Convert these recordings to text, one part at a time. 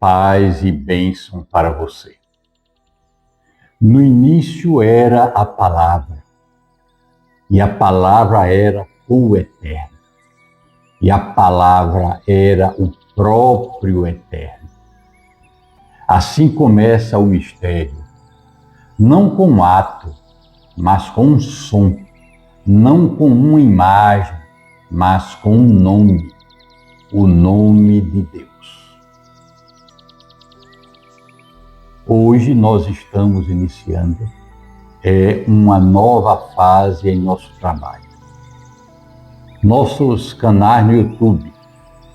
Paz e bênção para você. No início era a palavra, e a palavra era o Eterno, e a palavra era o próprio Eterno. Assim começa o mistério, não com um ato, mas com um som, não com uma imagem, mas com um nome, o nome de Deus. Hoje nós estamos iniciando uma nova fase em nosso trabalho. Nossos canais no YouTube,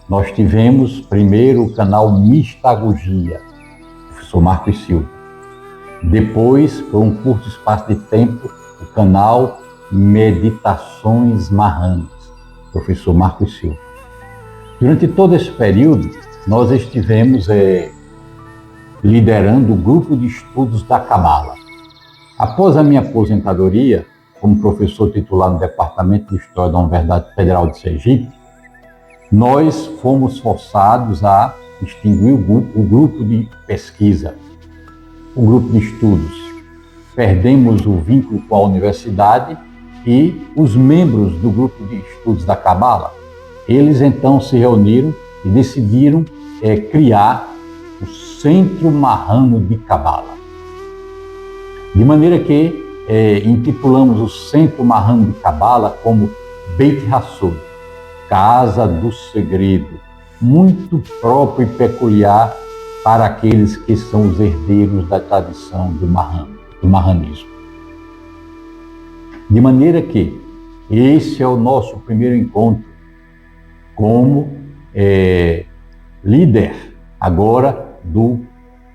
nós tivemos primeiro o canal Mistagogia, professor Marcos Silva. Depois, por um curto espaço de tempo, o canal Meditações Mahanas, professor Marcos Silva. Durante todo esse período, nós estivemos liderando o grupo de estudos da Cabala. Após a minha aposentadoria, como professor titular no Departamento de História da Universidade Federal de Sergipe, nós fomos forçados a extinguir o grupo de pesquisa, o grupo de estudos. Perdemos o vínculo com a universidade e os membros do grupo de estudos da Cabala, eles então se reuniram e decidiram criar o Centro Mahano de Cabala. De maneira que intitulamos o Centro Mahano de Cabala como Beit Hassod, Casa do Segredo, muito próprio e peculiar para aqueles que são os herdeiros da tradição do Mahanismo. De maneira que esse é o nosso primeiro encontro como líder agora do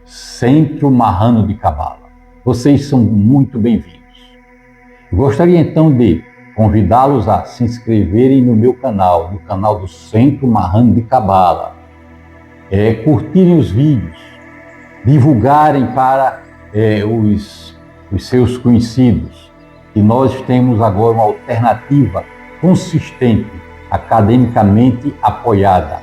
Centro Mahano de Cabala. Vocês são muito bem-vindos. Gostaria então de convidá-los a se inscreverem no meu canal, no canal do Centro Mahano de Cabala, curtirem os vídeos, divulgarem para os seus conhecidos, e nós temos agora uma alternativa consistente, academicamente apoiada,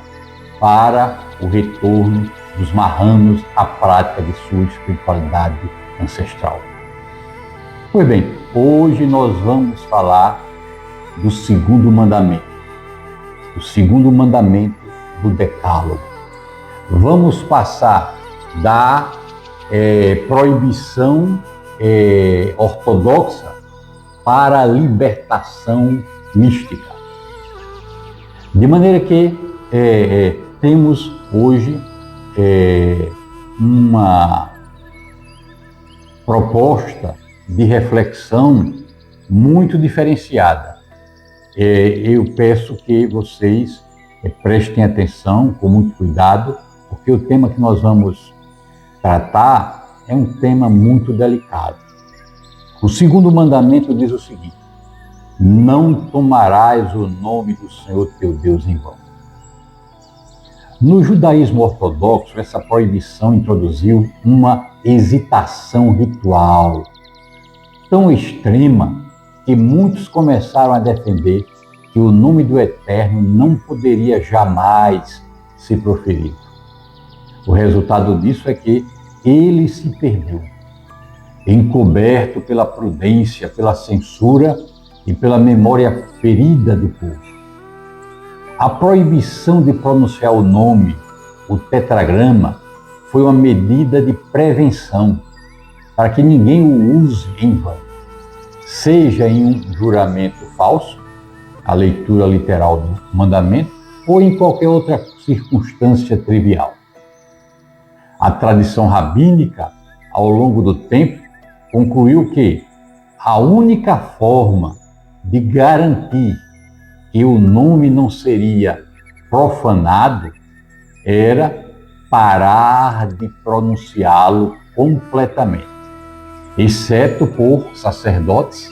para o retorno dos Mahanos à prática de sua espiritualidade ancestral. Pois bem, hoje nós vamos falar do segundo mandamento, do Decálogo. Vamos passar da proibição ortodoxa para a libertação mística. De maneira que temos hoje uma proposta de reflexão muito diferenciada. Eu peço que vocês prestem atenção com muito cuidado, porque o tema que nós vamos tratar é um tema muito delicado. O segundo mandamento diz o seguinte: não tomarás o nome do Senhor teu Deus em vão. No judaísmo ortodoxo, essa proibição introduziu uma hesitação ritual tão extrema que muitos começaram a defender que o nome do Eterno não poderia jamais ser proferido. O resultado disso é que ele se perdeu, encoberto pela prudência, pela censura e pela memória ferida do povo. A proibição de pronunciar o nome, o tetragrama, foi uma medida de prevenção para que ninguém o use em vão, seja em um juramento falso, a leitura literal do mandamento, ou em qualquer outra circunstância trivial. A tradição rabínica, ao longo do tempo, concluiu que a única forma de garantir que o nome não seria profanado era parar de pronunciá-lo completamente, exceto por sacerdotes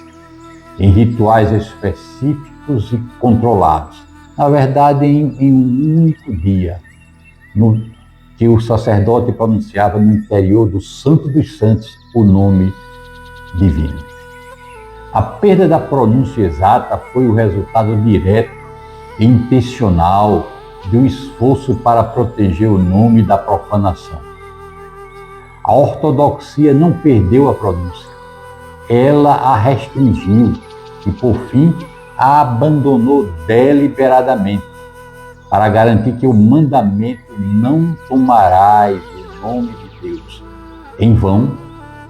em rituais específicos e controlados. Na verdade, em um único dia, que o sacerdote pronunciava no interior do Santo dos Santos o nome divino. A perda da pronúncia exata foi o resultado direto e intencional do esforço para proteger o nome da profanação. A ortodoxia não perdeu a pronúncia, ela a restringiu e, por fim, a abandonou deliberadamente, para garantir que o mandamento "não tomarás o nome de Deus em vão"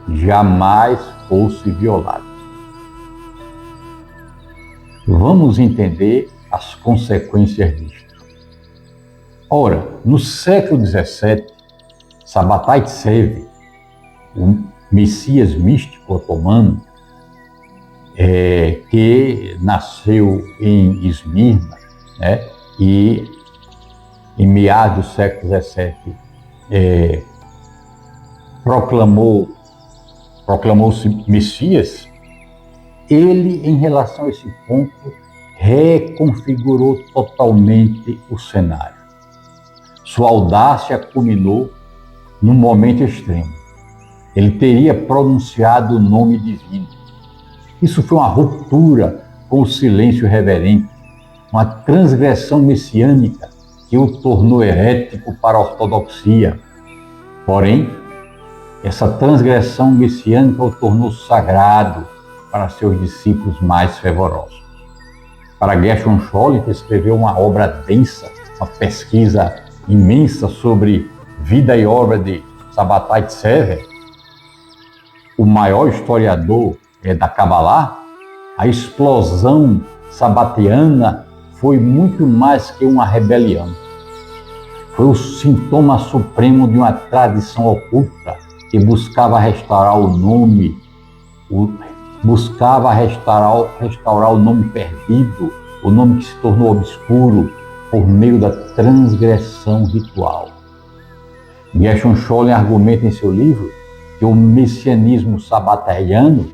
jamais fosse violado. Vamos entender as consequências disto. Ora, no século XVII, Sabbatai Tsev, o Messias místico otomano, que nasceu em Esmirna, e em meados do século XVII proclamou-se Messias, ele, em relação a esse ponto, reconfigurou totalmente o cenário. Sua audácia culminou num momento extremo. Ele teria pronunciado o nome divino. Isso foi uma ruptura com o silêncio reverente, uma transgressão messiânica que o tornou herético para a ortodoxia. Porém, essa transgressão messiânica o tornou sagrado para seus discípulos mais fervorosos. Para Gershon Scholem, que escreveu uma obra densa, uma pesquisa imensa sobre vida e obra de Sabbatai Tsev, o maior historiador da Kabbalah, a explosão sabbatiana foi muito mais que uma rebelião. Foi o sintoma supremo de uma tradição oculta que buscava restaurar o nome, buscava restaurar o nome perdido, o nome que se tornou obscuro por meio da transgressão ritual. Gershon Scholem argumenta em seu livro que o messianismo sabbataiano,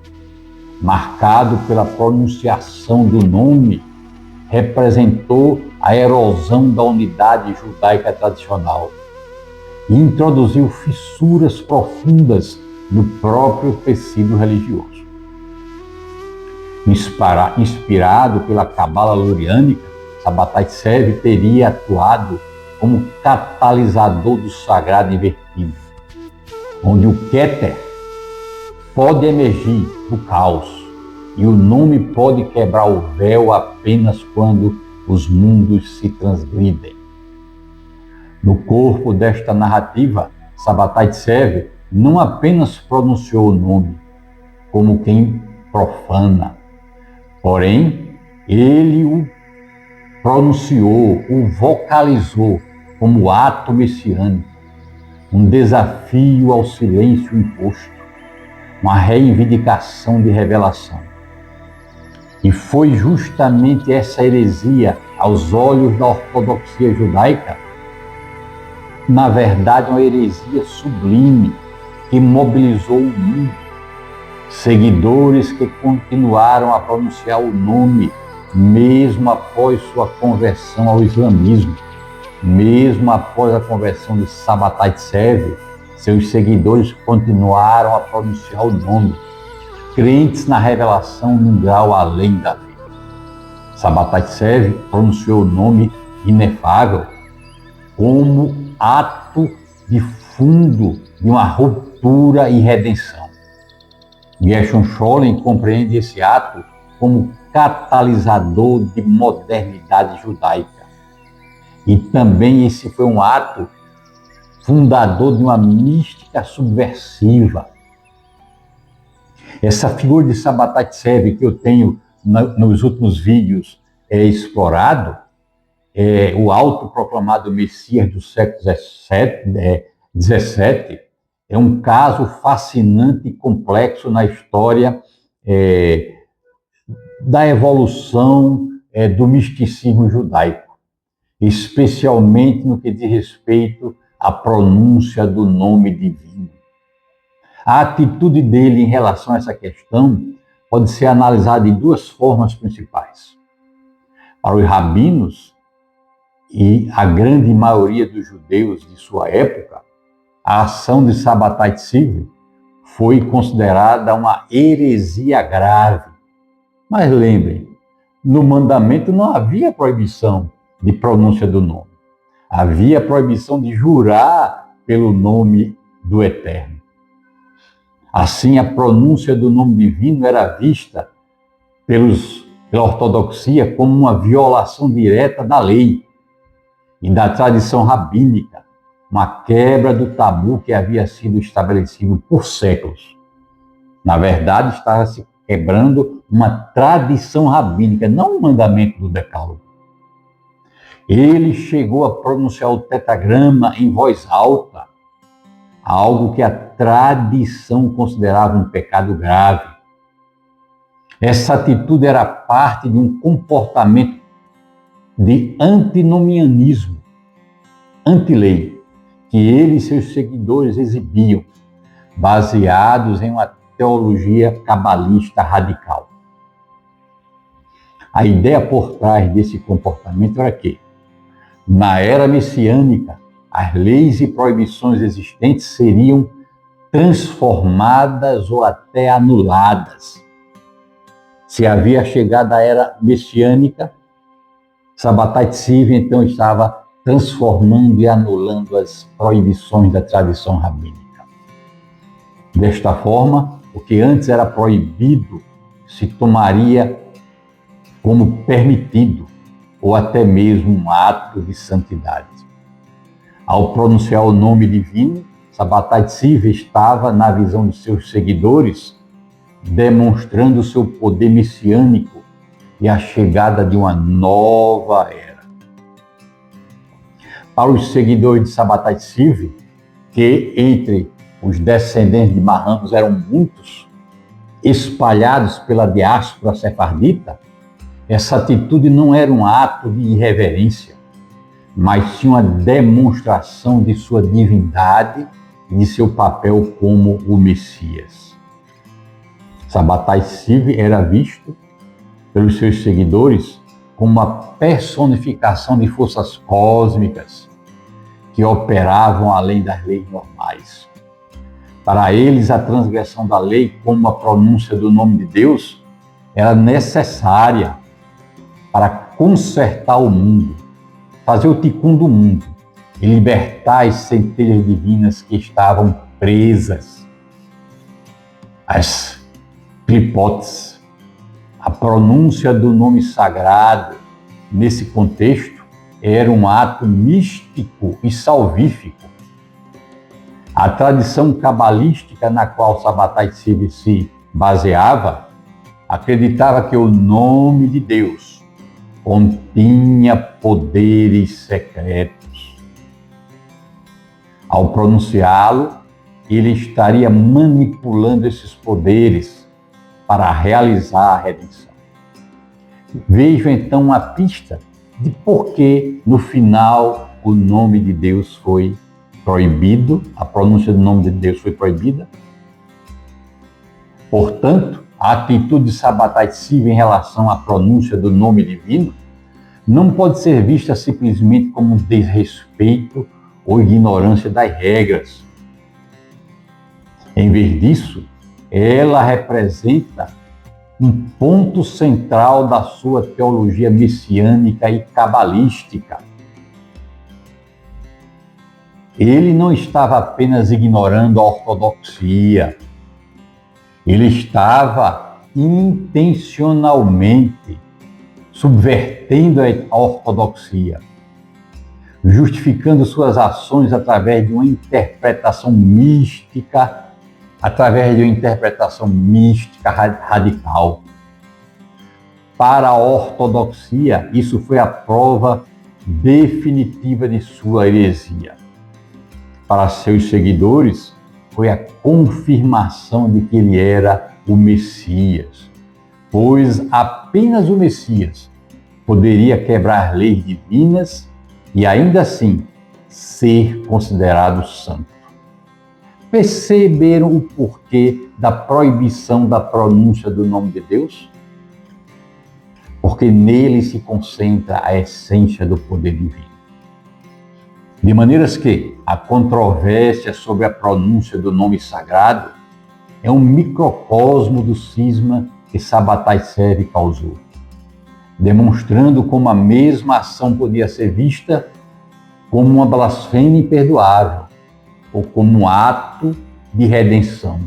marcado pela pronunciação do nome, representou a erosão da unidade judaica tradicional e introduziu fissuras profundas no próprio tecido religioso. Inspirado pela Cabala luriânica, Sabbatai Tsev teria atuado como catalisador do sagrado invertido, onde o Keter pode emergir do caos e o nome pode quebrar o véu apenas quando os mundos se transgridem. No corpo desta narrativa, Sabbatai Tsev não apenas pronunciou o nome como quem profana, porém, ele o pronunciou, o vocalizou como ato messiânico, um desafio ao silêncio imposto, uma reivindicação de revelação. E foi justamente essa heresia, aos olhos da ortodoxia judaica, na verdade uma heresia sublime, que mobilizou o mundo. Seguidores que continuaram a pronunciar o nome, mesmo após sua conversão ao islamismo, mesmo após a conversão de Sabbatai Tsev, seus seguidores continuaram a pronunciar o nome, crentes na revelação num grau além da lei. Sabbatai Tsev pronunciou o nome inefável como ato de fundo de uma ruptura e redenção. Gershon Scholem compreende esse ato como catalisador de modernidade judaica. E também esse foi um ato fundador de uma mística subversiva. Essa figura de Sabbatai Tsev que eu tenho nos últimos vídeos explorado, o autoproclamado Messias do século XVII, é um caso fascinante e complexo na história da evolução do misticismo judaico, especialmente no que diz respeito à pronúncia do nome divino. A atitude dele em relação a essa questão pode ser analisada de duas formas principais. Para os rabinos e a grande maioria dos judeus de sua época, a ação de Sabbatai Tsev foi considerada uma heresia grave. Mas lembrem, no mandamento não havia proibição de pronúncia do nome. Havia proibição de jurar pelo nome do Eterno. Assim, a pronúncia do nome divino era vista pela ortodoxia como uma violação direta da lei e da tradição rabínica, uma quebra do tabu que havia sido estabelecido por séculos. Na verdade, estava se quebrando uma tradição rabínica, não um mandamento do Decálogo. Ele chegou a pronunciar o tetragrama em voz alta, algo que a tradição considerava um pecado grave. Essa atitude era parte de um comportamento de antinomianismo, anti-lei, que ele e seus seguidores exibiam, baseados em uma teologia cabalista radical. A ideia por trás desse comportamento era que, na era messiânica, as leis e proibições existentes seriam transformadas ou até anuladas. Se havia chegado a era messiânica, Sabbatai Tzvi então estava transformando e anulando as proibições da tradição rabínica. Desta forma, o que antes era proibido se tomaria como permitido ou até mesmo um ato de santidade. Ao pronunciar o nome divino, Sabbatai Tzvi estava, na visão de seus seguidores, demonstrando o seu poder messiânico e a chegada de uma nova era. Para os seguidores de Sabbatai Tzvi, que entre os descendentes de marranos eram muitos, espalhados pela diáspora sefardita, essa atitude não era um ato de irreverência, mas sim uma demonstração de sua divindade e de seu papel como o Messias. Sabbatai Tzvi era visto pelos seus seguidores como uma personificação de forças cósmicas que operavam além das leis normais. Para eles, a transgressão da lei, como a pronúncia do nome de Deus, era necessária para consertar o mundo, fazer o tikkun do mundo e libertar as centelhas divinas que estavam presas, as clipotes. A pronúncia do nome sagrado, nesse contexto, era um ato místico e salvífico. A tradição cabalística na qual Sabbatai Tzvi se baseava acreditava que o nome de Deus continha poderes secretos. Ao pronunciá-lo, ele estaria manipulando esses poderes para realizar a redenção. Vejo então uma pista de por que, no final, o nome de Deus foi proibido, a pronúncia do nome de Deus foi proibida. Portanto, a atitude de Sabbatai Tzvi em relação à pronúncia do nome divino não pode ser vista simplesmente como um desrespeito ou ignorância das regras. Em vez disso, ela representa um ponto central da sua teologia messiânica e cabalística. Ele não estava apenas ignorando a ortodoxia, ele estava intencionalmente subvertendo a ortodoxia, justificando suas ações através de uma interpretação mística, radical. Para a ortodoxia, isso foi a prova definitiva de sua heresia. Para seus seguidores, foi a confirmação de que ele era o Messias, pois apenas o Messias poderia quebrar leis divinas e ainda assim ser considerado santo. Perceberam o porquê da proibição da pronúncia do nome de Deus? Porque nele se concentra a essência do poder divino. De maneiras que a controvérsia sobre a pronúncia do nome sagrado é um microcosmo do cisma que Sabbatai Tzvi causou, demonstrando como a mesma ação podia ser vista como uma blasfêmia imperdoável ou como um ato de redenção,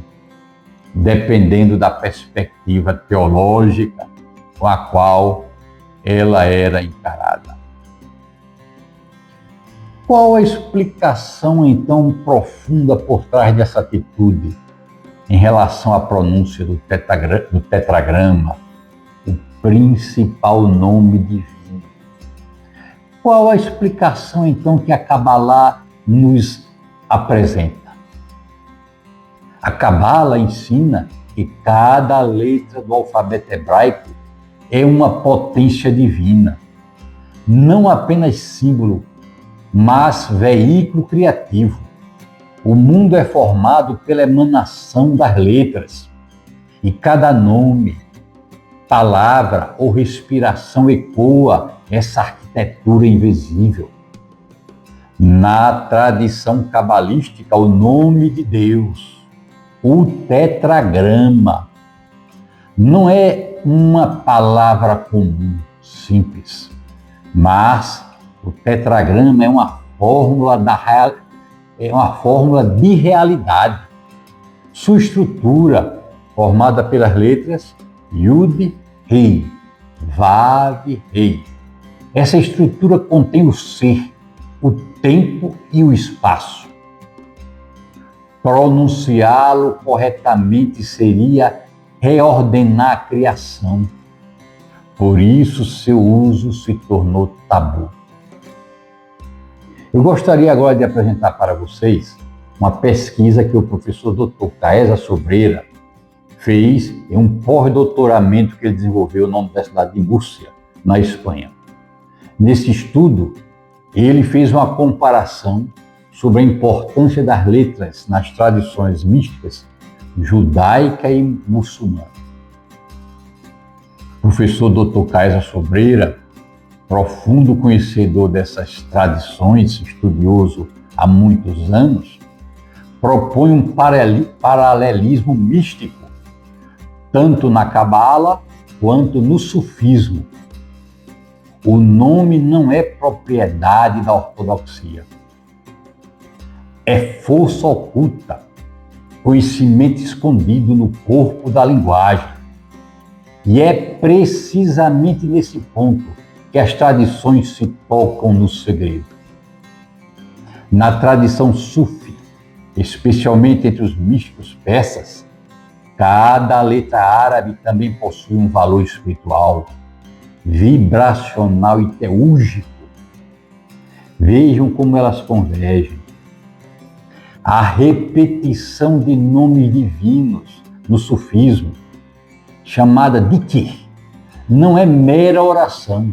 dependendo da perspectiva teológica com a qual ela era encarada. Qual a explicação, então, profunda por trás dessa atitude em relação à pronúncia do tetragrama, o principal nome divino? Qual a explicação, então, que a Cabala nos apresenta? A Cabala ensina que cada letra do alfabeto hebraico é uma potência divina, não apenas símbolo, mas veículo criativo. O mundo é formado pela emanação das letras, e cada nome, palavra ou respiração ecoa essa arquitetura invisível. Na tradição cabalística, o nome de Deus, o tetragrama, não é uma palavra comum, simples, mas o tetragrama é uma fórmula de realidade. Sua estrutura, formada pelas letras Yud, Rei, Vav, Rei. Essa estrutura contém o ser, o tempo e o espaço. Pronunciá-lo corretamente seria reordenar a criação. Por isso, seu uso se tornou tabu. Eu gostaria agora de apresentar para vocês uma pesquisa que o professor Dr. Caesa Sobreira fez em um pós-doutoramento que ele desenvolveu na Universidade de Múrcia, na Espanha. Nesse estudo, ele fez uma comparação sobre a importância das letras nas tradições místicas judaica e muçulmana. O professor Dr. Caesa Sobreira, profundo conhecedor dessas tradições, estudioso há muitos anos, propõe um paralelismo místico, tanto na Cabala quanto no sufismo. O nome não é propriedade da ortodoxia. É força oculta, conhecimento escondido no corpo da linguagem. E é precisamente nesse ponto que as tradições se tocam no segredo. Na tradição sufi, especialmente entre os místicos persas, cada letra árabe também possui um valor espiritual, vibracional e teúrgico. Vejam como elas convergem. A repetição de nomes divinos no sufismo, chamada dhikr, não é mera oração,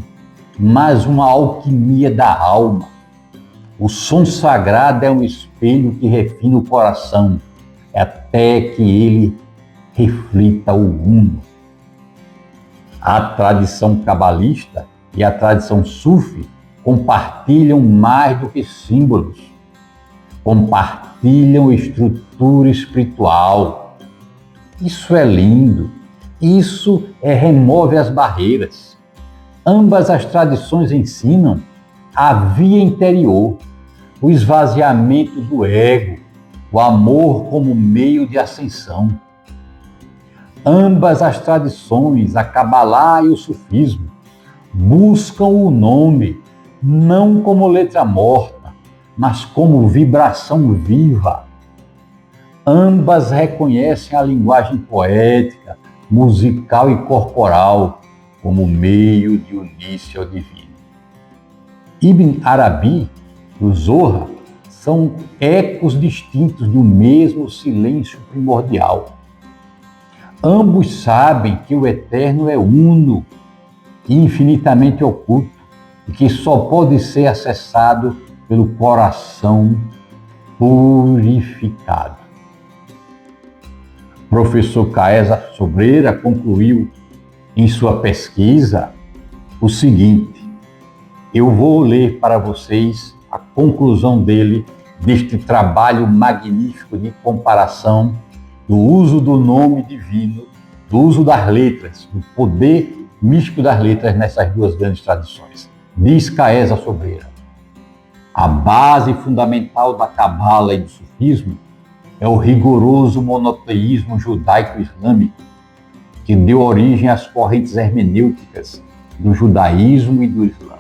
mas uma alquimia da alma. O som sagrado é um espelho que refina o coração, até que ele reflita o uno. A tradição cabalista e a tradição sufi compartilham mais do que símbolos. Compartilham estrutura espiritual. Isso é lindo. Isso remove as barreiras. Ambas as tradições ensinam a via interior, o esvaziamento do ego, o amor como meio de ascensão. Ambas as tradições, a Cabalá e o sufismo, buscam o nome não como letra morta, mas como vibração viva. Ambas reconhecem a linguagem poética, musical e corporal como meio de unir-se ao divino. Ibn Arabi e o Zohar são ecos distintos do mesmo silêncio primordial. Ambos sabem que o eterno é uno e infinitamente oculto e que só pode ser acessado pelo coração purificado. O professor Caesa Sobreira concluiu em sua pesquisa o seguinte: eu vou ler para vocês a conclusão dele deste trabalho magnífico de comparação do uso do nome divino, do uso das letras, do poder místico das letras nessas duas grandes tradições. Diz Caesa Sobreira: A base fundamental da Cabala e do Sufismo é o rigoroso monoteísmo judaico-islâmico, que deu origem às correntes hermenêuticas do judaísmo e do islã.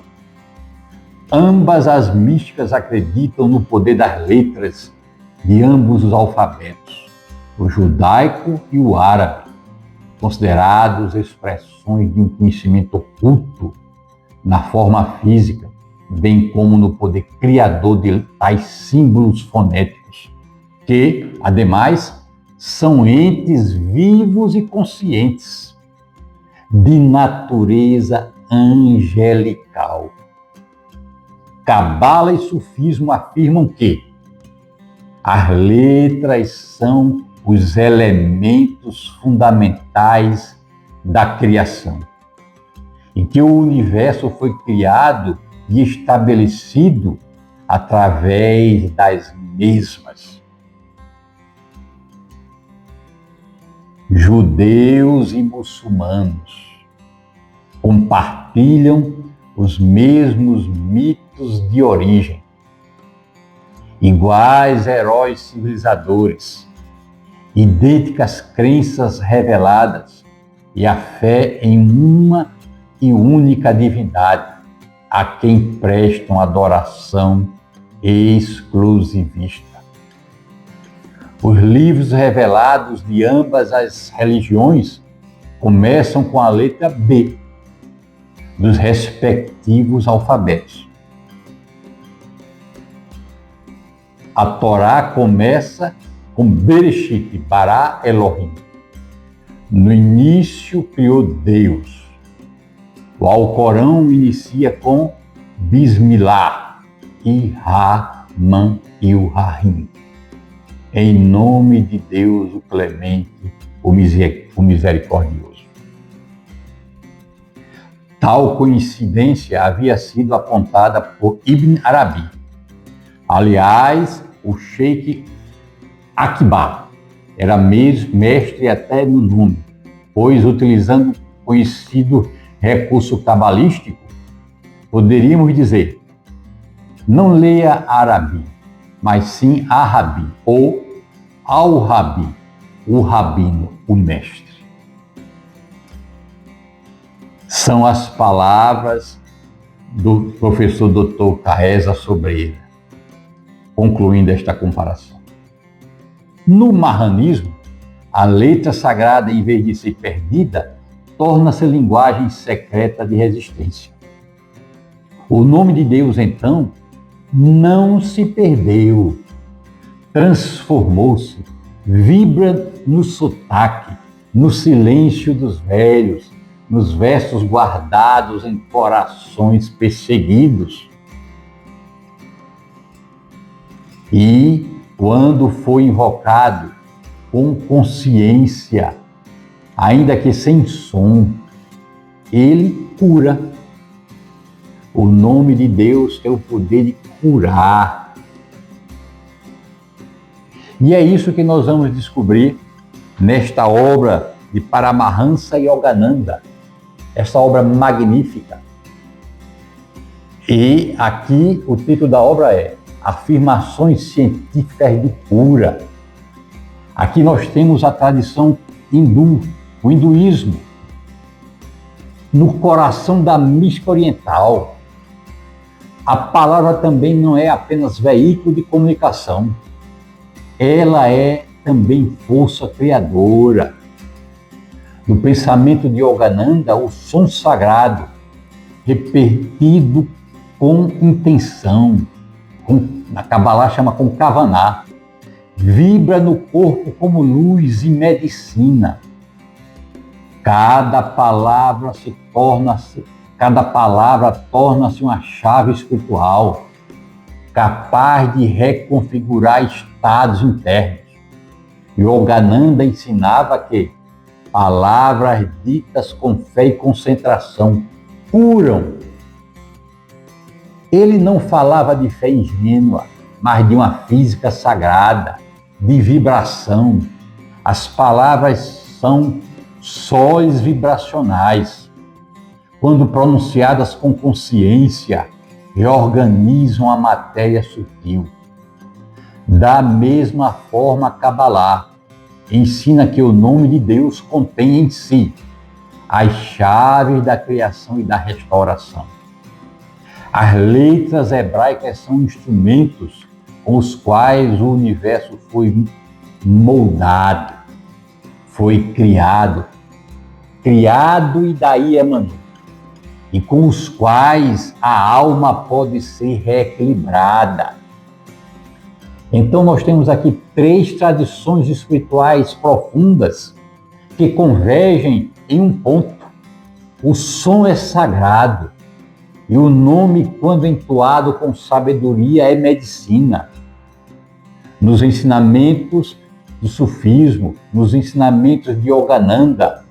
Ambas as místicas acreditam no poder das letras de ambos os alfabetos, o judaico e o árabe, considerados expressões de um conhecimento oculto na forma física, bem como no poder criador de tais símbolos fonéticos, que, ademais, são entes vivos e conscientes, de natureza angelical. Cabala e Sufismo afirmam que as letras são os elementos fundamentais da criação, em que o universo foi criado e estabelecido através das mesmas. Judeus e muçulmanos compartilham os mesmos mitos de origem, iguais heróis civilizadores, idênticas crenças reveladas e a fé em uma e única divindade, a quem prestam adoração exclusivista. Os livros revelados de ambas as religiões começam com a letra B dos respectivos alfabetos. A Torá começa com Bereshit, Bara Elohim. No início criou Deus. O Alcorão inicia com Bismillah, Rahman e o Rahim. Em nome de Deus, o clemente, o misericordioso. Tal coincidência havia sido apontada por Ibn Arabi. Aliás, o Sheikh Akbar era mestre até no nome, pois, utilizando o conhecido recurso cabalístico, poderíamos dizer: não leia Arabi, mas sim Arabi ou Al-Rabi, o rabino, o mestre. São as palavras do professor Dr. Caesa Sobreira, concluindo esta comparação. No marranismo, a letra sagrada, em vez de ser perdida, torna-se linguagem secreta de resistência. O nome de Deus, então, não se perdeu, transformou-se, vibra no sotaque, no silêncio dos velhos, nos versos guardados em corações perseguidos. E, quando foi invocado com consciência, ainda que sem som, ele cura. O nome de Deus tem o poder de curar. E é isso que nós vamos descobrir nesta obra de Paramahansa Yogananda, essa obra magnífica. E aqui o título da obra é Afirmações Científicas de Cura. Aqui nós temos a tradição hindu, o hinduísmo, no coração da mística oriental. A palavra também não é apenas veículo de comunicação, ela é também força criadora. No pensamento de Yogananda, o som sagrado, repetido com intenção, na Kabbalah chama com Kavaná, vibra no corpo como luz e medicina. Cada palavra torna-se uma chave espiritual, capaz de reconfigurar estados internos. Yogananda ensinava que palavras ditas com fé e concentração curam. Ele não falava de fé ingênua, mas de uma física sagrada, de vibração. As palavras são sóis vibracionais. Quando pronunciadas com consciência, reorganizam a matéria sutil. Da mesma forma, a Cabalá ensina que o nome de Deus contém em si as chaves da criação e da restauração. As letras hebraicas são instrumentos com os quais o universo foi moldado, foi criado e daí emanou, e com os quais a alma pode ser reequilibrada. Então nós temos aqui 3 tradições espirituais profundas que convergem em um ponto. O som é sagrado e o nome, quando entoado com sabedoria, é medicina. Nos ensinamentos do sufismo, nos ensinamentos de Yogananda,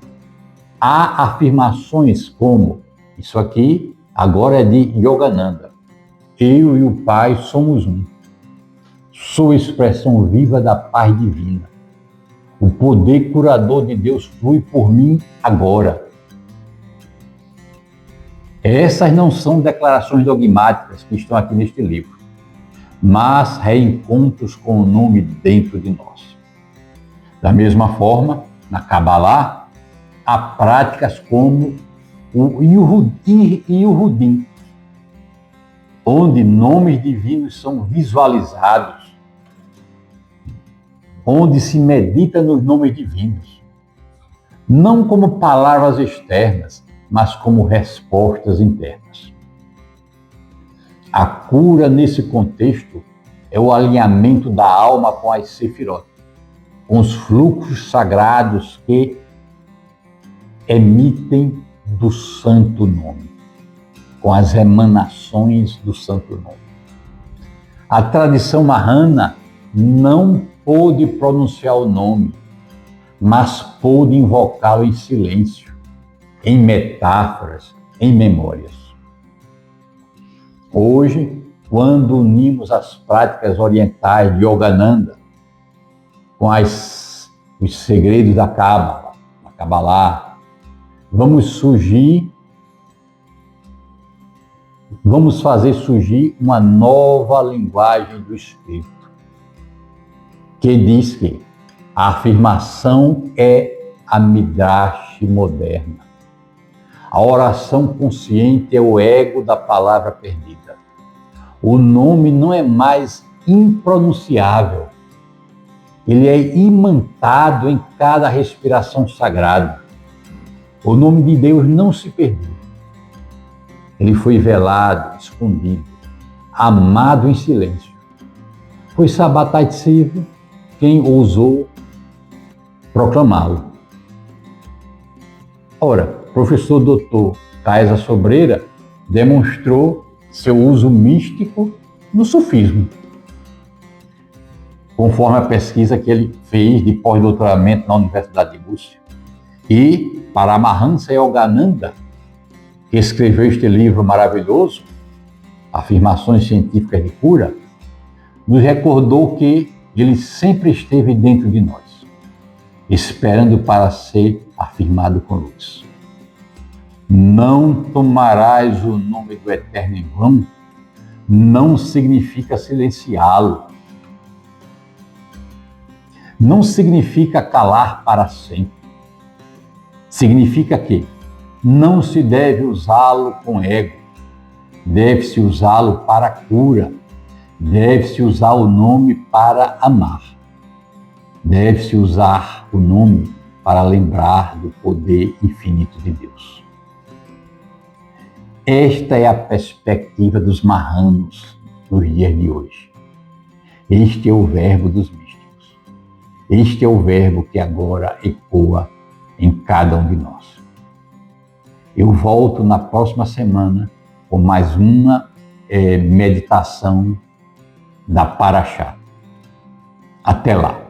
há afirmações como, isso aqui agora é de Yogananda: eu e o Pai somos um. Sou expressão viva da paz divina. O poder curador de Deus flui por mim agora. Essas não são declarações dogmáticas que estão aqui neste livro, mas reencontros com o nome dentro de nós. Da mesma forma, na Cabalá, há práticas como o Yuhudim, onde nomes divinos são visualizados, onde se medita nos nomes divinos, não como palavras externas, mas como respostas internas. A cura nesse contexto é o alinhamento da alma com as sefirot, com os fluxos sagrados que emitem do santo nome, com as emanações do santo nome. A tradição Mahana não pôde pronunciar o nome, mas pôde invocá-lo em silêncio, em metáforas, em memórias. Hoje, quando unimos as práticas orientais de Yogananda com os segredos da Cábala, da Cabalá, vamos fazer surgir uma nova linguagem do Espírito, que diz que a afirmação é a Midrash moderna. A oração consciente é o ego da palavra perdida. O nome não é mais impronunciável. Ele é imantado em cada respiração sagrada. O nome de Deus não se perdeu. Ele foi velado, escondido, amado em silêncio. Foi Sabbatai Tzvi quem ousou proclamá-lo. Ora, professor doutor Kaisa Sobreira demonstrou seu uso místico no sufismo, conforme a pesquisa que ele fez de pós-doutoramento na Universidade de Lúcia. E para Paramahansa Yogananda, que escreveu este livro maravilhoso, Afirmações Científicas de Cura, nos recordou que ele sempre esteve dentro de nós, esperando para ser afirmado com luz. Não tomarás o nome do Eterno em vão, não significa silenciá-lo. Não significa calar para sempre. Significa que não se deve usá-lo com ego, deve-se usá-lo para a cura, deve-se usar o nome para amar, deve-se usar o nome para lembrar do poder infinito de Deus. Esta é a perspectiva dos Mahanos nos dias de hoje. Este é o verbo dos místicos. Este é o verbo que agora ecoa em cada um de nós. Eu volto na próxima semana com mais uma meditação da Parashá. Até lá.